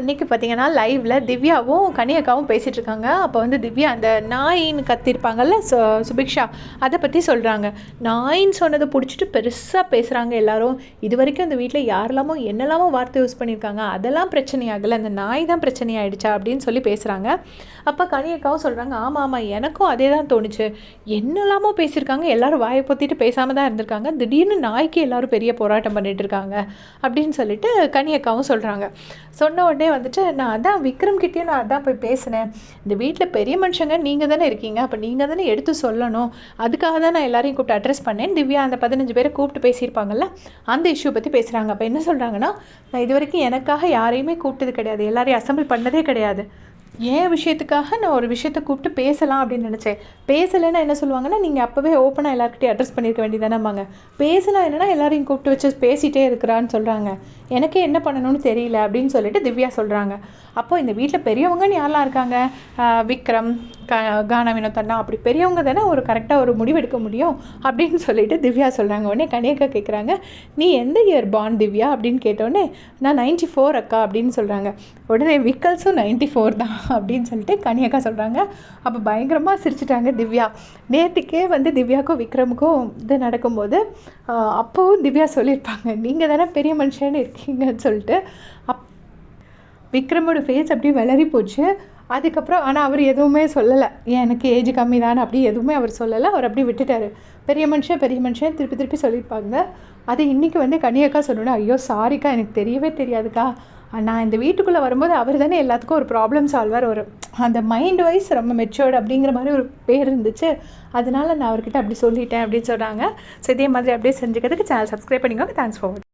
இன்றைக்கி பார்த்தீங்கன்னா லைவில் திவ்யாவும் கனியக்காவும் பேசிகிட்டு இருக்காங்க. அப்போ வந்து திவ்யா அந்த நாயின்னு கத்திருப்பாங்கல்ல சுபிக்ஷா, அதை பற்றி சொல்கிறாங்க. நாயின்னு சொன்னதை பிடிச்சிட்டு பெருசாக பேசுகிறாங்க எல்லாரும். இது வரைக்கும் இந்த வீட்டில் யாரெல்லாமோ என்னெல்லாமோ வார்த்தை யூஸ் பண்ணியிருக்காங்க, அதெல்லாம் பிரச்சனையாகலை, அந்த நாய் தான் பிரச்சனையாயிடுச்சா அப்படின்னு சொல்லி பேசுகிறாங்க. அப்போ கனியக்காவும் சொல்கிறாங்க, ஆமாம் ஆமாம் எனக்கும் அதே தான் தோணுச்சு. என்னெல்லாமோ பேசியிருக்காங்க, எல்லாரும் வாயை பொத்திட்டு பேசாமல் தான் இருந்திருக்காங்க, திடீர்னு நாய்க்கு எல்லாரும் பெரிய போராட்டம் பண்ணிட்டு இருக்காங்க அப்படின்னு சொல்லிட்டு கனியக்காவும் சொல்கிறாங்க. சொன்ன உடனே வந்துட்டு நான் அதான் விக்ரம்கிட்டேயும் நான் அதான் போய் பேசினேன். இந்த வீட்டில் பெரிய மனுஷங்க நீங்கள் தானே இருக்கீங்க, அப்போ நீங்கள் தானே எடுத்து சொல்லணும், அதுக்காக தான் நான் எல்லாரையும் கூப்பிட்டு அட்ரஸ் பண்ணேன். திவ்யா அந்த 15 பேரை கூப்பிட்டு பேசியிருப்பாங்கல்ல, அந்த இஷ்யூ பற்றி பேசுகிறாங்க. அப்போ என்ன சொல்கிறாங்கன்னா, நான் இது வரைக்கும் எனக்காக யாரையுமே கூப்பிட்டது கிடையாது, எல்லாரையும் அசம்பிள் பண்ணதே கிடையாது. என் விஷயத்துக்காக நான் ஒரு விஷயத்தை கூப்பிட்டு பேசலாம் அப்படின்னு நினச்சேன். பேசலைன்னா என்ன சொல்லுவாங்கன்னா, நீங்கள் அப்போவே ஓப்பனாக எல்லாருக்கிட்டையும் அட்ரஸ் பண்ணியிருக்க வேண்டியதானம்பாங்க. பேசலாம் என்னன்னா எல்லாரையும் கூப்பிட்டு வச்சு பேசிகிட்டே இருக்கிறான்னு சொல்கிறாங்க. எனக்கே என்ன பண்ணணும்னு தெரியல அப்படின்னு சொல்லிட்டு திவ்யா சொல்கிறாங்க. அப்போது இந்த வீட்டில் பெரியவங்கன்னு யாரெல்லாம் இருக்காங்க, விக்ரம், கானா வினோத் அண்ணா, அப்படி பெரியவங்க தானே ஒரு கரெக்டாக ஒரு முடிவெடுக்க முடியும் அப்படின்னு சொல்லிட்டு திவ்யா சொல்கிறாங்க. உடனே கனியக்கா கேட்குறாங்க, நீ எந்த இயர் பார்ன் திவ்யா அப்படின்னு கேட்டோடனே, நான் 94 அக்கா அப்படின்னு சொல்கிறாங்க. உடனே விக்கல்ஸும் 94 தான் அப்படின்னு சொல்லிட்டு கனியக்கா சொல்கிறாங்க. அப்போ பயங்கரமாக சிரிச்சிட்டாங்க திவ்யா. நேற்றுக்கே வந்து திவ்யாவுக்கும் விக்ரமுக்கும் இது நடக்கும்போது அப்போவும் திவ்யா சொல்லியிருப்பாங்க, நீங்கள் தானே பெரிய மனுஷன்னு இருக்கீங்கன்னு சொல்லிட்டு. விக்ரமோட ஃபேஸ் அப்படியே வளரி போச்சு. அதுக்கப்புறம் ஆனால் அவர் எதுவுமே சொல்லலை, எனக்கு ஏஜ் கம்மி தானே அப்படி எதுவுமே அவர் சொல்லலை. அவர் அப்படியே விட்டுட்டார். பெரிய மனுஷன் திருப்பி திருப்பி சொல்லியிருப்பாங்க. அது இன்றைக்கி வந்து கனியக்கா சொன்னோன்னே, ஐயோ சாரிக்கா எனக்கு தெரியவே தெரியாதுக்கா, நான் இந்த வீட்டுக்குள்ளே வரும்போது அவர் தானே எல்லாத்துக்கும் ஒரு ப்ராப்ளம் சால்வர், ஒரு அந்த மைண்ட் வைஸ் ரொம்ப மெச்சோர்டு அப்படிங்கிற மாதிரி ஒரு பேர் இருந்துச்சு, அதனால நான் அவர்கிட்ட அப்படி சொல்லிட்டேன் அப்படின்னு சொன்னாங்க. ஸோ இதே மாதிரி அப்படியே செஞ்சுக்கிறதுக்கு சேனல் சப்ஸ்கிரைப் பண்ணிக்கோங்க. தேங்க்ஸ் ஃபார் வாட்சிங்.